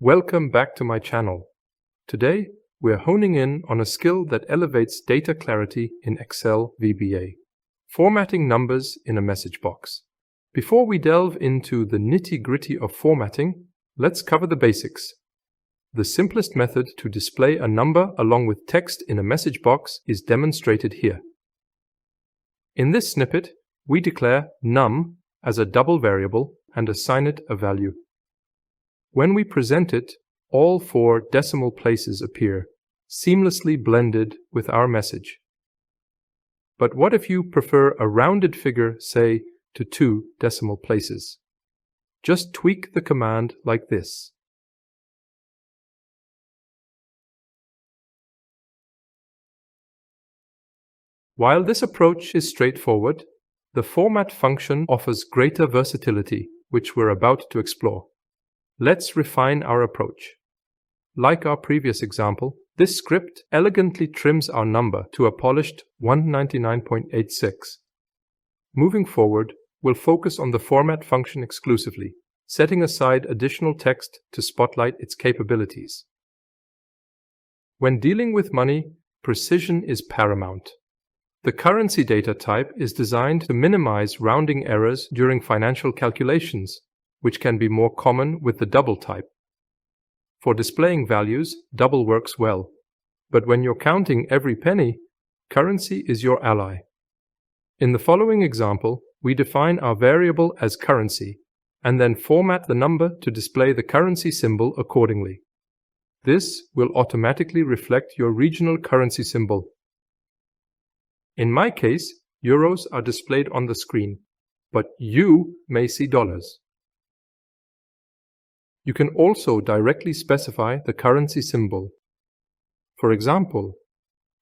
Welcome back to my channel. Today, we're honing in on a skill that elevates data clarity in Excel VBA, formatting numbers in a message box. Before we delve into the nitty-gritty of formatting, let's cover the basics. The simplest method to display a number along with text in a message box is demonstrated here. In this snippet, we declare num as a double variable and assign it a value. When we present it, all 4 decimal places appear, seamlessly blended with our message. But what if you prefer a rounded figure, say, to 2 decimal places? Just tweak the command like this. While this approach is straightforward, the format function offers greater versatility, which we're about to explore. Let's refine our approach. Like our previous example, this script elegantly trims our number to a polished 199.86. Moving forward, we'll focus on the format function exclusively, setting aside additional text to spotlight its capabilities. When dealing with money, precision is paramount. The currency data type is designed to minimize rounding errors during financial calculations, which can be more common with the double type. For displaying values, double works well, but when you're counting every penny, currency is your ally. In the following example, we define our variable as currency, and then format the number to display the currency symbol accordingly. This will automatically reflect your regional currency symbol. In my case, euros are displayed on the screen, but you may see dollars. You can also directly specify the currency symbol. For example,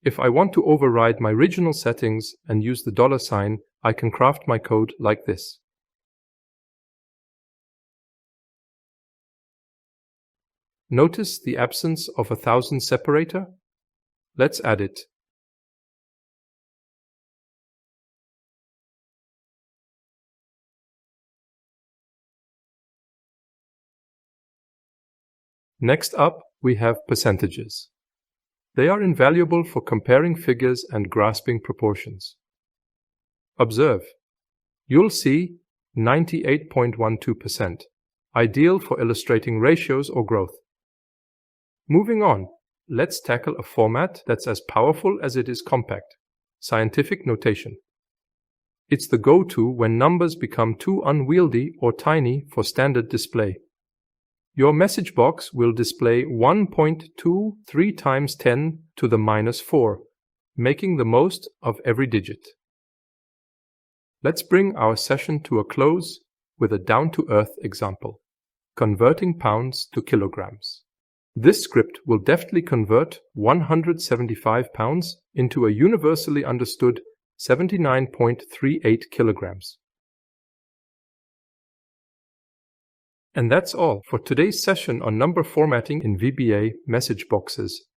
if I want to override my regional settings and use the dollar sign, I can craft my code like this. Notice the absence of a 1000 separator? Let's add it. Next up, we have percentages. They are invaluable for comparing figures and grasping proportions. Observe. You'll see 98.12%, ideal for illustrating ratios or growth. Moving on, let's tackle a format that's as powerful as it is compact: scientific notation. It's the go-to when numbers become too unwieldy or tiny for standard display. Your message box will display 1.23 times 10 to the -4, making the most of every digit. Let's bring our session to a close with a down-to-earth example: converting pounds to kilograms. This script will deftly convert 175 pounds into a universally understood 79.38 kilograms. And that's all for today's session on number formatting in VBA message boxes.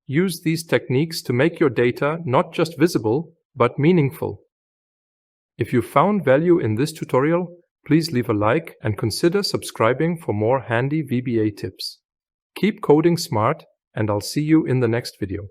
Use these techniques to make your data not just visible, but meaningful. If you found value in this tutorial, please leave a like and consider subscribing for more handy VBA tips. Keep coding smart, and I'll see you in the next video.